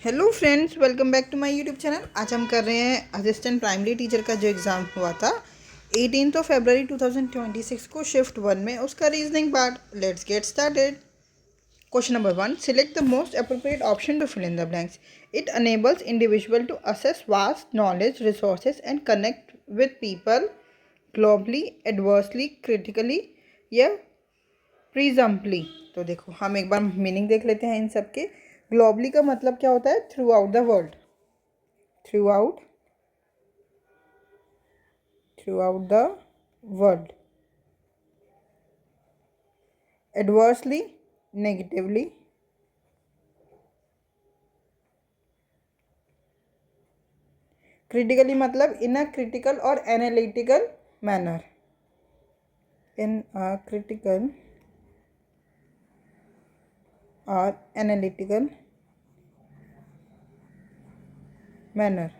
Hello friends, welcome back to my YouTube channel. आज हम कर रहे हैं असिस्टेंट प्राइमरी टीचर का जो एग्ज़ाम हुआ था 18 फरवरी 2026 को शिफ्ट 1 में, उसका reasoning part. Let's get started. Question number 1, select the most appropriate option to fill in the blanks. It enables individual to assess vast knowledge resources and connect with people globally, adversely, critically या presumably. तो देखो, हम एक बार meaning देख लेते हैं इन सब के। ग्लोबली का मतलब क्या होता है? Through out the world, through out the world. Adversely, negatively. Critically मतलब इन अ क्रिटिकल और analytical manner, in a critical और एनालिटिकल मैनर।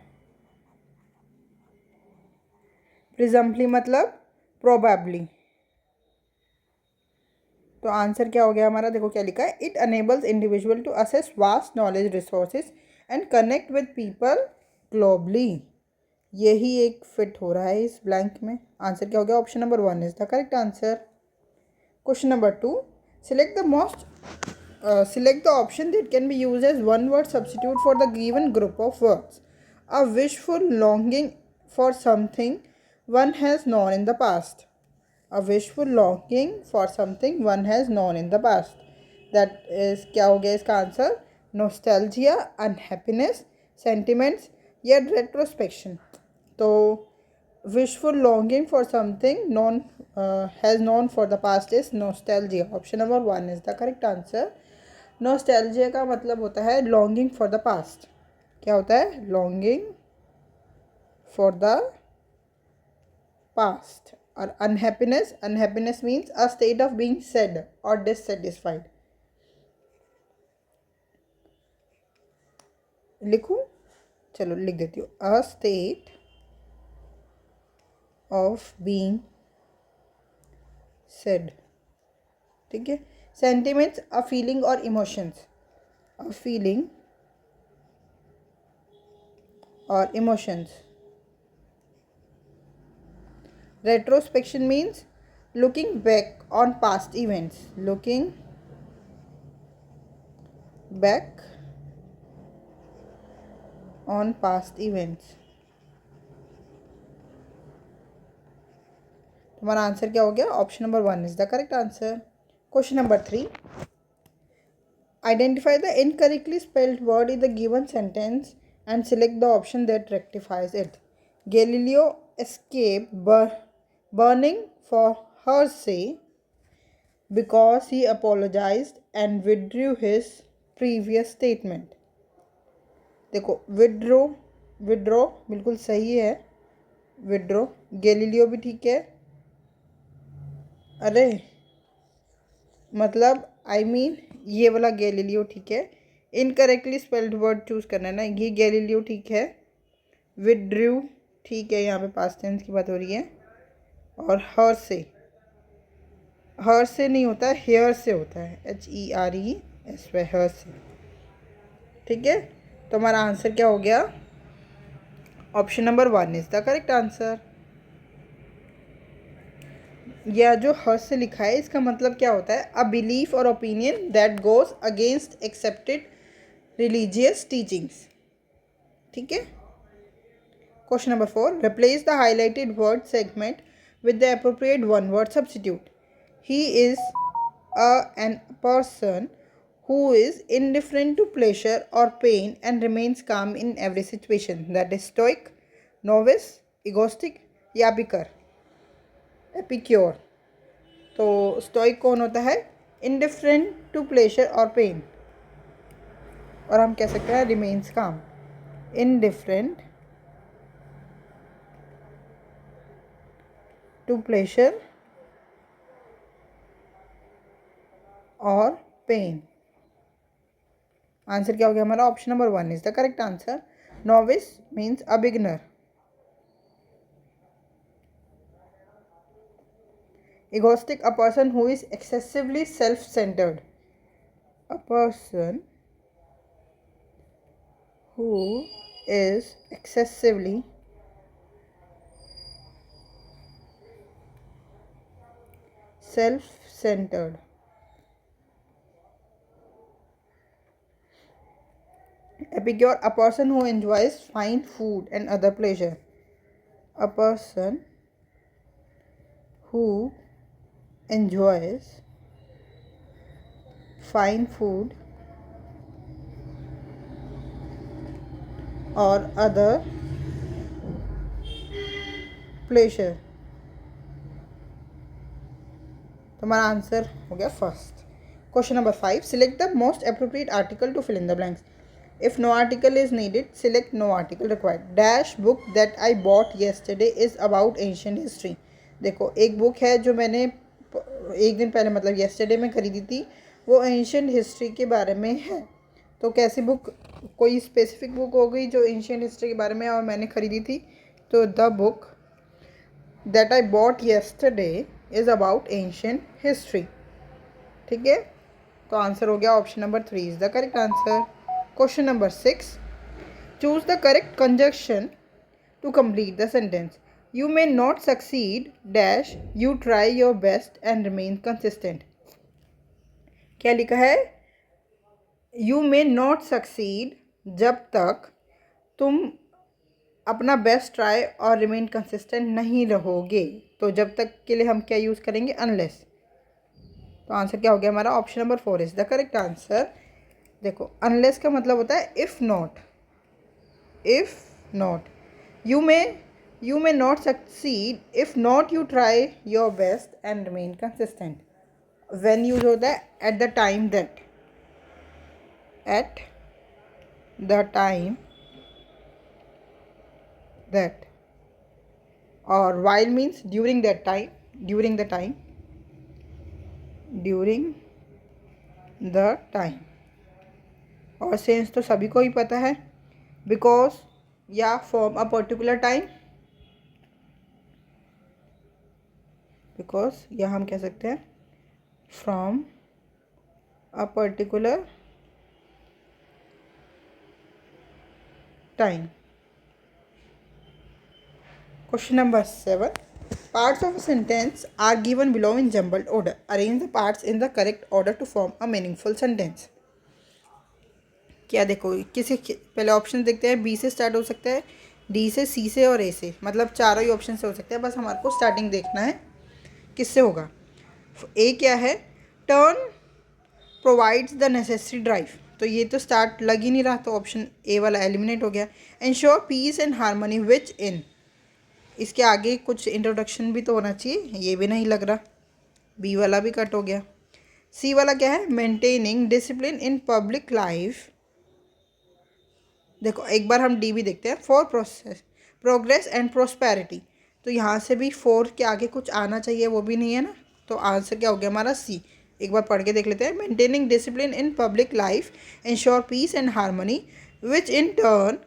प्रिजम्पली मतलब प्रोबेबली। तो आंसर क्या हो गया हमारा? देखो क्या लिखा है, it enables individual to assess vast knowledge resources and connect with people globally. यही एक फिट हो रहा है इस ब्लैंक में। आंसर क्या हो गया? Option number 1 is the correct answer. Question number 2, select the most select the option that can be used as one word substitute for the given group of words. A wishful longing for something one has known in the past. A wishful longing for something one has known in the past. That is क्या हो गया इसका answer? Nostalgia, unhappiness, sentiments या retrospection. तो wishful longing for something known has known for the past is nostalgia. Option number 1 is the correct answer. Nostalgia का मतलब होता है लॉन्गिंग फॉर द पास्ट। क्या होता है? Longing for the past. और unhappiness, unhappiness means a state of being sad और dissatisfied. लिखूं? चलो लिख देती हूँ, a state of being sad. ठीक है। सेंटिमेंट्स, अ फीलिंग और इमोशंस, अ फीलिंग और emotions. Retrospection means looking back on past events, looking back on past events। तुम्हारा आंसर क्या हो गया? Option number 1 is the correct answer. Question number 3, identify the incorrectly spelled word in the given sentence and select the option that rectifies it. Galileo escape burning for Hersey because he apologized and withdrew his previous statement। देखो, withdraw, withdraw बिल्कुल सही है, withdraw. Galileo भी ठीक है। अरे मतलब ये वाला गैलीलियो ठीक है। इनकरेक्टली स्पेल्ड वर्ड चूज़ करना है ना, ये गैलीलियो ठीक है। विड्रू ठीक है, यहाँ पे पास्ट टेंस की बात हो रही है। और हर से नहीं होता है, हेयर से होता है, HERES, हर से। ठीक है। तो हमारा आंसर क्या हो गया? Option number 1 is the correct answer. यह जो हर से लिखा है इसका मतलब क्या होता है? अ बिलीफ और opinion that goes against accepted religious teachings. ठीक है। Question number 4, replace the highlighted word segment with the appropriate one word substitute. He is an person who is indifferent to pleasure or pain and remains calm in every situation. That is stoic, novice, egoistic या epicure। तो stoic कौन होता है? indifferent to pleasure और pain, और हम कह सकते हैं remains calm। indifferent to pleasure और पेन। आंसर क्या हो गया हमारा? Option number 1 is the correct answer. Novice means a beginner. egoistic, a person who is excessively self-centered, a person who is excessively self-centered. Epicure, a person who enjoys fine food and other pleasure. A person who enjoys fine food or other pleasure. तो हमारा answer हो गया first. Question number 5. Select the most appropriate article to fill in the blanks. If no article is needed, select no article required. Dash book that I bought yesterday is about ancient history. देखो, एक book है जो मैंने एक दिन पहले मतलब yesterday में खरीदी थी, वो एंशियंट हिस्ट्री के बारे में है. तो कैसी बुक? कोई स्पेसिफिक बुक हो गई जो एंशियंट हिस्ट्री के बारे में और मैंने खरीदी थी. तो the book that I bought yesterday is about ancient history. ठीक है, तो आंसर हो गया option number 3 is the correct answer. Question number 6. Choose the correct conjunction to complete the sentence. You may not succeed dash you try your best and remain consistent. क्या लिखा है? You may not succeed जब तक तुम अपना best try और remain consistent नहीं रहोगे. तो जब तक के लिए हम क्या यूज़ करेंगे? अनलेस. तो आंसर क्या हो गया हमारा? Option number 4 is the correct answer. देखो, अनलेस का मतलब होता है if not. If not. You may not succeed if not you try your best and remain consistent. When use होता है at the time that. At the time that, or while means during that time, during the time, during the time. और sense तो सभी को ही पता है, because या from a particular time. Because या हम कह सकते हैं from a particular time. Question number 7. Parts of a sentence are given below in jumbled order. Arrange the parts in the correct order to form a meaningful sentence. क्या देखो, पहले option देखते हैं. बी से स्टार्ट हो सकता है, D से, सी से और ए से. मतलब चारों ही ऑप्शन से हो सकते हैं. बस हमारे को स्टार्टिंग देखना है किससे होगा. ए क्या है? Turn provides the necessary drive. तो ये तो स्टार्ट लग ही नहीं रहा, तो ऑप्शन ए वाला एलिमिनेट हो गया. Ensure piece and harmony which इन. इसके आगे कुछ इंट्रोडक्शन भी तो होना चाहिए, ये भी नहीं लग रहा. बी वाला भी कट हो गया. सी वाला क्या है? Maintaining discipline in public life. देखो, एक बार हम डी भी देखते हैं. For progress and prosperity. तो यहाँ से भी 4 के आगे कुछ आना चाहिए, वो भी नहीं है ना. तो आंसर क्या हो गया हमारा? सी. एक बार पढ़ के देख लेते हैं. Maintaining discipline in public life, ensure peace and harmony, which in turn.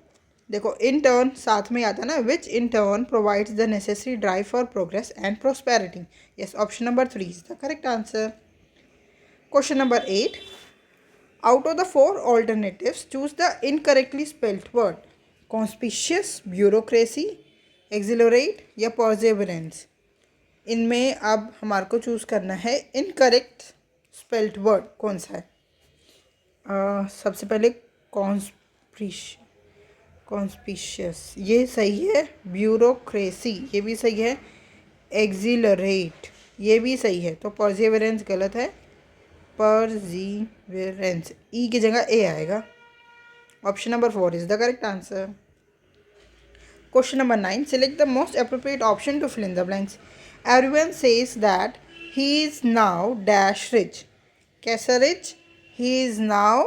देखो, इन टर्न साथ में आता है ना, which in turn provides the necessary drive for progress and prosperity. Yes, option number 3 is the correct answer. Question number 8. Out of the 4 alternatives, choose the incorrectly spelled word. Conspicuous, bureaucracy, accelerate या perseverance. इनमें अब हमारे को choose करना है incorrect spelled word कौन सा है. सबसे पहले कॉन्स्पिशियस, ये सही है. ब्यूरोक्रेसी, ये भी सही है. एक्सिलरेट, ये भी सही है. तो परसेवरेंस गलत है. परसेवरेंस, ई की जगह ए आएगा. Option number 4 is the correct answer. Question number 9. Select the most appropriate option to fill in the blanks. Everyone says that he is now dash rich. कैसा rich? He is now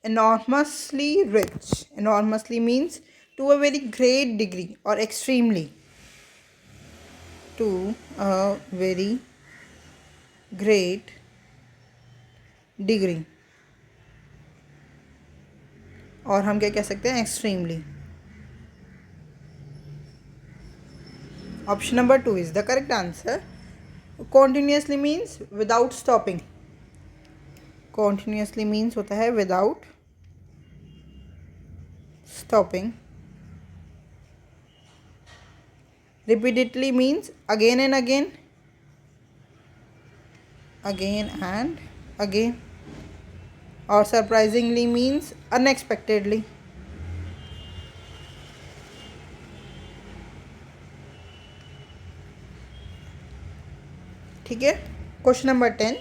enormously rich. Enormously means to a very great degree or extremely. To a very great degree. और हम क्या कह सकते हैं? extremely. Option number 2 is the correct answer. Continuously means without stopping. Continuously means होता है without stopping. Repeatedly means again and again, again and again. Or surprisingly means unexpectedly. ठीक है. Question number 10.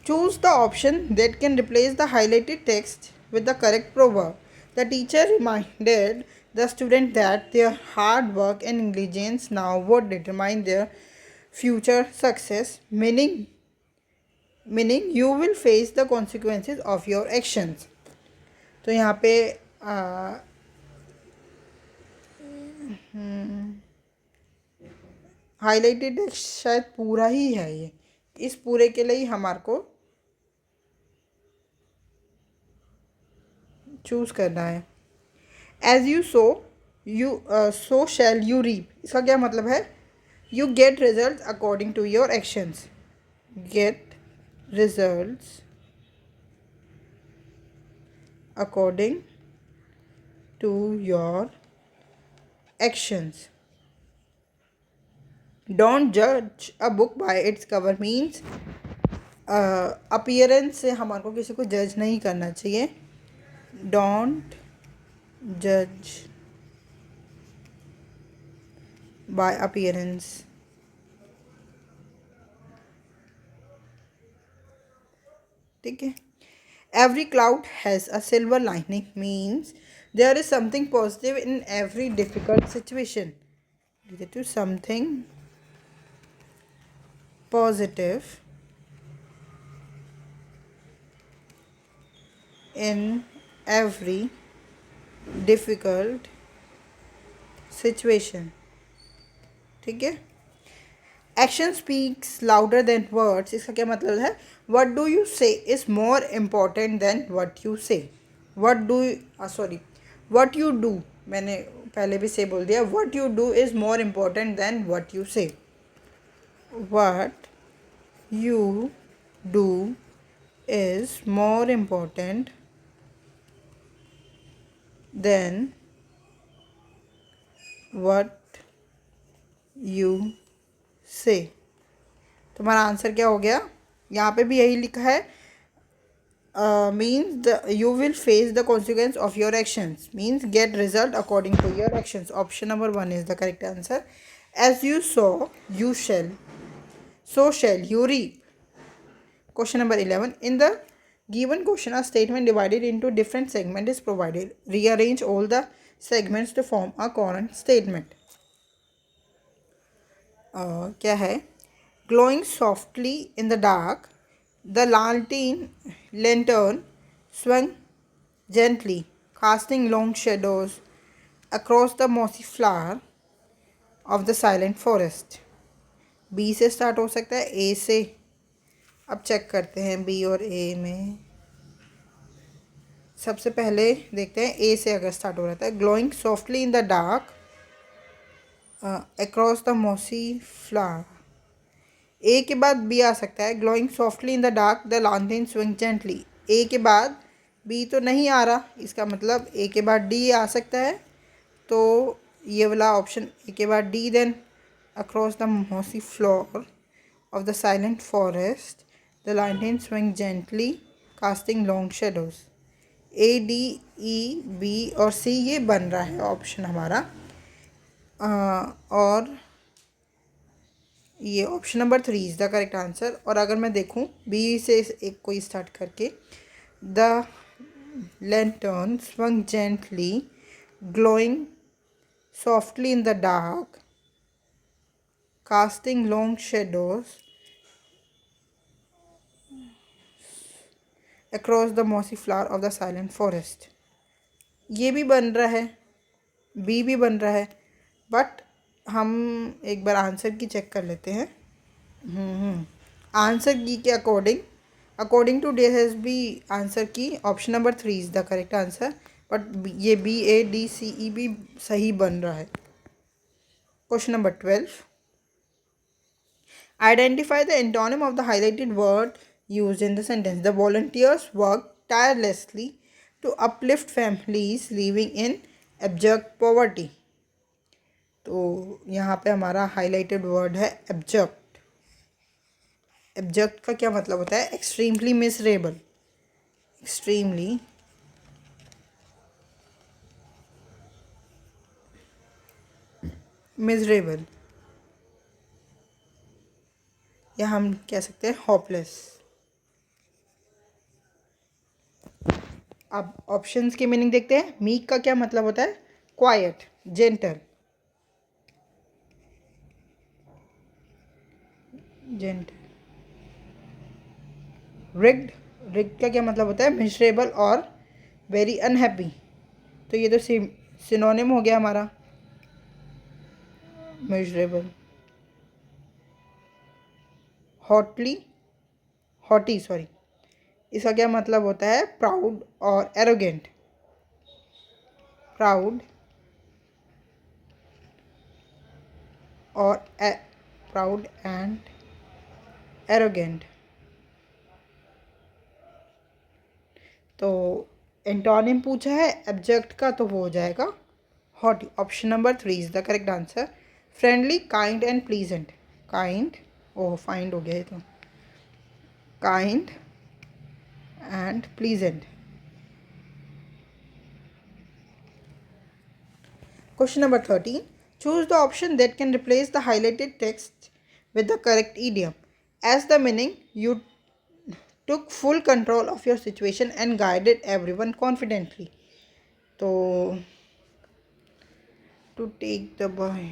Choose the option that can replace the highlighted text with the correct proverb. The teacher reminded the student that their hard work and intelligence now would determine their future success, meaning you will face the consequences of your actions. तो यहाँ पे highlighted text शायद पूरा ही है ये. इस पूरे के लिए हमारे को चूज करना है. As you sow so shall you reap. इसका क्या मतलब है? You get result according to your actions. Get results according to your actions. Don't जज a book by its cover means appearance से हमारे को किसी को जज नहीं करना चाहिए. डोंट जज बाय अपीयरेंस. ठीक है. Every cloud has a silver lining means there is something positive in every difficult situation. To something positive in every difficult situation. ठीक है. Action speaks louder than words. इसका क्या मतलब है? What do you say is more important than what you say. What you do, मैंने पहले भी से बोल दिया. What you do is more important than what you say. What you do is more important than what you say. तुम्हारा answer क्या हो गया? यहाँ पे भी यही लिखा है. Means you will face the consequence of your actions. Means get result according to your actions. Option number 1 is the correct answer. As you sow, you shall. So shall you reap. Question number 11. In the given question, a statement divided into different segments is provided. Rearrange all the segments to form a current statement. क्या है? Glowing softly in the dark, the lantern swung gently, casting long shadows across the mossy flower of the silent forest. B से start हो सकता है, ए से. अब check करते हैं बी और ए में. सबसे पहले देखते हैं ए से अगर स्टार्ट हो रहा है. Glowing softly in the dark across the mossy flower. A के बाद बी आ सकता है. Glowing softly in the dark the lantern swing gently. A के बाद बी तो नहीं आ रहा, इसका मतलब ए के बाद डी आ सकता है. तो ये वाला ऑप्शन ए के बाद D. Then across the mossy floor of the silent forest, the lantern swung gently, casting long shadows. A, D, E, B और C ये बन रहा है ऑप्शन हमारा. और ये option number 3 is the correct answer. और अगर मैं देखूँ बी से एक कोई स्टार्ट करके, the lantern swung gently, glowing softly in the dark, casting long shadows across the mossy flower of the silent forest. ये भी बन रहा है, बी भी बन रहा है. बट हम एक बार आंसर की चेक कर लेते हैं. आंसर की के according to D S B answer key option number 3 is the correct answer. But ये B, A, D, C, E भी सही बन रहा है. Question number 12. Identify the antonym of the highlighted word used in the sentence. The volunteers worked tirelessly to uplift families living in abject poverty. तो यहाँ पे हमारा हाईलाइटेड वर्ड है एब्जेक्ट। एब्जेक्ट का क्या मतलब होता है? एक्सट्रीमली मिसरेबल, एक्सट्रीमली मिजरेबल, या हम कह सकते हैं होपलेस। अब ऑप्शंस की मीनिंग देखते हैं। मीक का क्या मतलब होता है? Quite, gentle, gentle. Rigged, rigged का क्या मतलब होता है? मिजरेबल और वेरी अनहैप्पी। तो ये तो सिनोनिम हो गया हमारा, मिजरेबल। हॉटली, हॉटी सॉरी, इसका क्या मतलब होता है? प्राउड और एरोगेंट, प्राउड और प्राउड एंड एरोगेंट। तो एंटोनिम पूछा है एब्जेक्ट का, तो वो हो जाएगा haughty. Option number 3 is the correct answer. Friendly, kind and pleasant. Kind, oh find हो गया ये तो। Kind and pleasant. Question number 13. Choose the option that can replace the highlighted text with the correct idiom. As the meaning, you took full control of your situation and guided everyone confidently. So, to take the by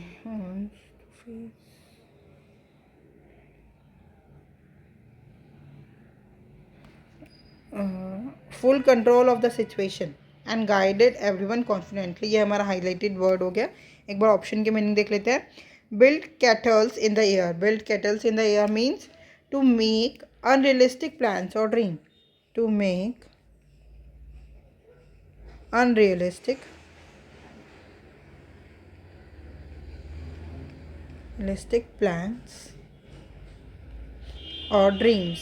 full control of the situation and guided everyone confidently, ये हमारा highlighted word हो गया। एक बार option के meaning देख लेते हैं। build kettles in the air, build kettles in the air means to make unrealistic plans or dream, to make unrealistic realistic plans or dreams।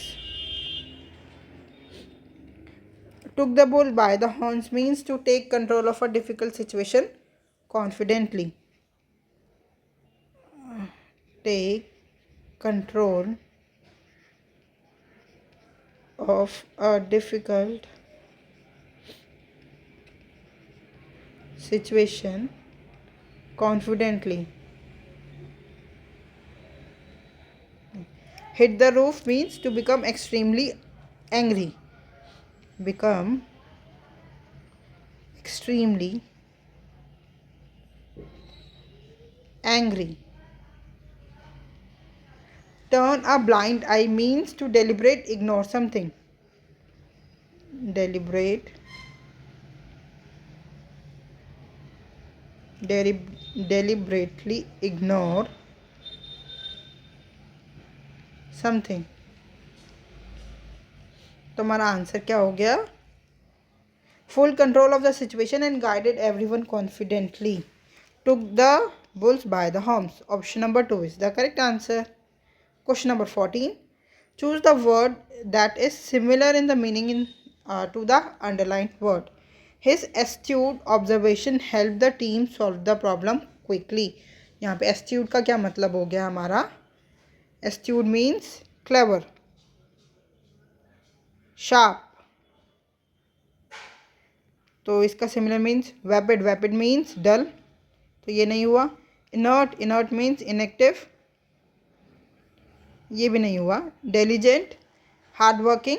took the bull by the horns means to take control of a difficult situation confidently, take control of a difficult situation confidently। hit the roof means to become extremely angry, become extremely angry। turn a blind eye means to deliberate ignore something, deliberate deliberately ignore something. तो हमारा आंसर क्या हो गया? Full control of the situation and guided everyone confidently, took the bulls by the horns. Option number 2 is the correct answer. Question number 14. Choose the word that is similar in the meaning in to the underlined word. His astute observation help the team solve the problem quickly. यहाँ पे astute का क्या मतलब हो गया हमारा? Astute means clever, sharp. तो इसका सिमिलर मीन्स वैपिड, वैपिड मीन्स डल, तो ये नहीं हुआ। इनर्ट, इनर्ट मीन्स इनएक्टिव, ये भी नहीं हुआ। Diligent, hard working,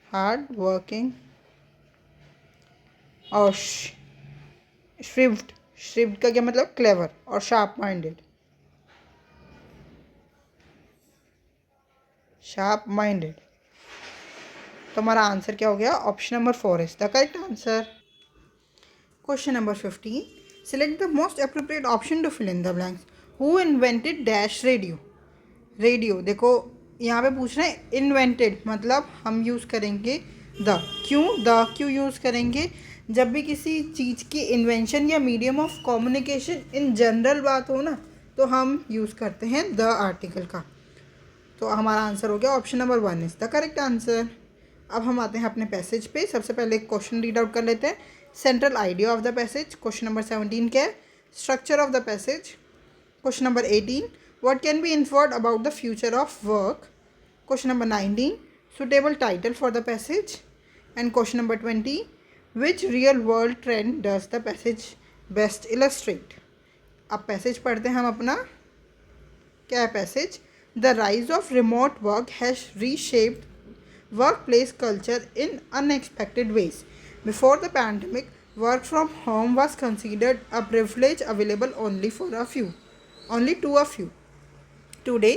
hard working. और श्रिव्ड, श्रिव्ड का क्या मतलब? क्लेवर। और शार्प माइंडेड, शार्प माइंडेड। तो हमारा आंसर क्या हो गया? Option number 4 is the correct answer. Question number 15. Select the most appropriate option to fill in the blanks. Who invented dash radio. Radio देखो यहाँ पे पूछ रहे हैं इन्वेंटेड, मतलब हम यूज़ करेंगे द। क्यों यूज़ करेंगे? जब भी किसी चीज़ की इन्वेंशन या medium of communication in general बात हो ना, तो हम यूज़ करते हैं द आर्टिकल का। तो हमारा आंसर हो गया option number 1 is the correct answer. अब हम आते हैं अपने पैसेज पे। सबसे पहले एक क्वेश्चन रीड आउट कर लेते हैं। Central idea of the passage. Question number 17 क्या है? Structure of the passage. Question number 18 what can be inferred about the future of work. Question number 19 suitable title for the passage. And question number 20 which real world trend does the passage best illustrate. अब passage पढ़ते हैं हम अपना। क्या है passage? The rise of remote work has reshaped workplace culture in unexpected ways. Before the pandemic, work from home was considered a privilege available only to a few. Today,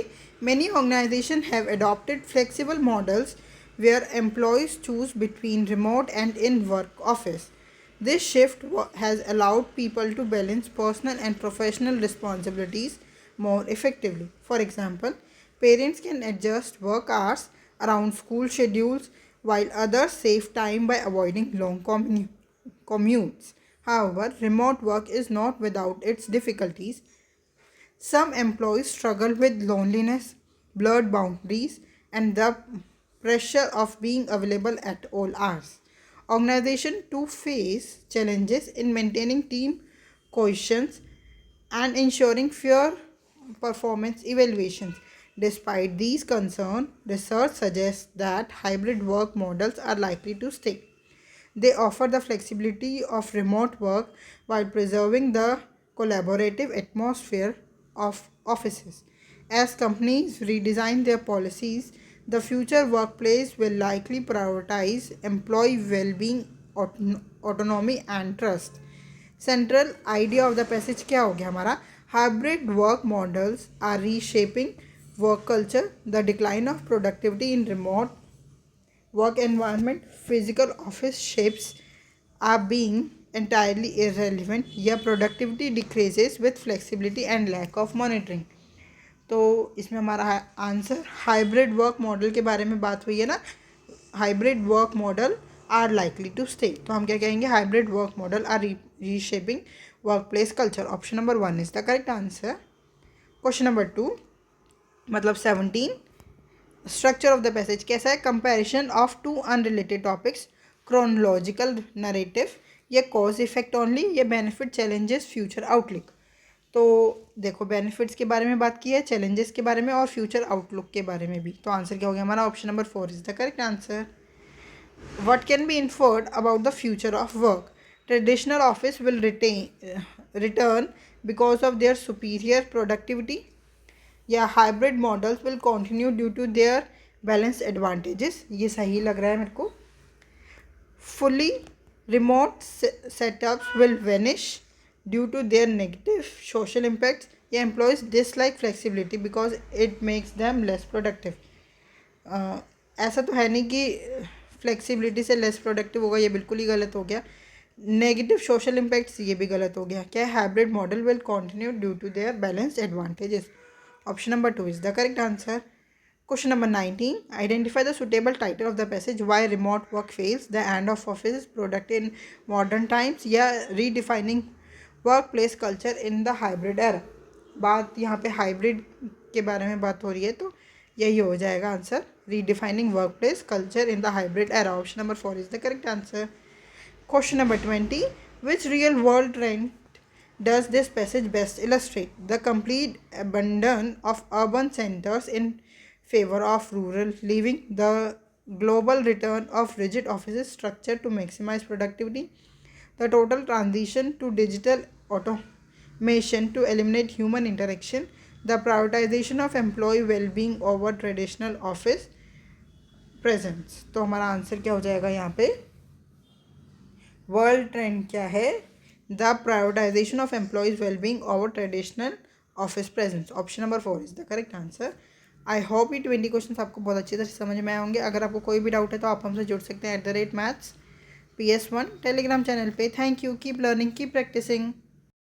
many organizations have adopted flexible models where employees choose between remote and in-work office. This shift has allowed people to balance personal and professional responsibilities more effectively. For example, parents can adjust work hours around school schedules, while others save time by avoiding long commutes. However, remote work is not without its difficulties. Some employees struggle with loneliness, blurred boundaries, and the pressure of being available at all hours. Organizations too face challenges in maintaining team cohesion and ensuring fair performance evaluations. Despite these concerns, research suggests that hybrid work models are likely to stay. They offer the flexibility of remote work while preserving the collaborative atmosphere of offices. As companies redesign their policies, the future workplace will likely prioritize employee well being, autonomy, and trust. Central idea of the passage क्या हो गया हमारा? Hybrid work models are reshaping work culture. The decline of productivity in remote work environment, physical office shapes are being entirely irrelevant. या productivity decreases with flexibility and lack of monitoring. तो इसमें हमारा answer hybrid work model के बारे में बात हुई है ना. Hybrid work model are likely to stay. तो हम क्या कहेंगे? Hybrid work model are reshaping work place culture. Option number 1 is the correct answer. Question number 2 मतलब 17 स्ट्रक्चर ऑफ द पैसेज कैसा है? Comparison of two unrelated topics, chronological narrative, ये cause effect only, ये benefit challenges future outlook. तो देखो benefits के बारे में बात की है, चैलेंजेस के बारे में और फ्यूचर आउटलुक के बारे में भी. तो आंसर क्या हो गया हमारा? Option number 4 is the correct answer. What can be inferred about the future of work? Traditional office will return because of their superior productivity, या hybrid models will continue due to their balance advantages. ये सही लग रहा है मेरे को. Fully remote setups will vanish due to their negative social impacts, या employees dislike flexibility because it makes them less productive. ऐसा तो है नहीं कि फ्लेक्सिबिलिटी से लेस प्रोडक्टिव होगा, ये बिल्कुल ही गलत हो गया. नेगेटिव सोशल इम्पैक्ट्स, ये भी गलत हो गया. क्या है? Hybrid model will continue due to their balance advantages. Option number 2 is the correct answer. Question number 19. Identify the suitable title of the passage. Why remote work fails. The end of office product in modern times, या redefining workplace culture in the hybrid era. बात यहाँ पे hybrid के बारे में बात हो रही है, तो यही हो जाएगा answer. redefining workplace culture in the hybrid era. Option number 4 is the correct answer. Question number 20. Which real world trend does this passage best illustrate? The complete abandon of urban centers in favor of rural living, the global return of rigid office structure to maximize productivity, the total transition to digital automation to eliminate human interaction, the prioritization of employee well-being over traditional office presence. तो हमारा आंसर क्या हो जाएगा यहाँ पे? World trend क्या है? The prioritisation of employees wellbeing over traditional office presence. Option number 4 is the correct answer. I hope ये 20 क्वेश्चन आपको बहुत अच्छी तरह से समझ में आए होंगे. अगर आपको कोई भी डाउट है तो आप हमसे जुड़ सकते हैं @maths PS1 टेलीग्राम चैनल पे. Thank you. Keep learning, keep practising.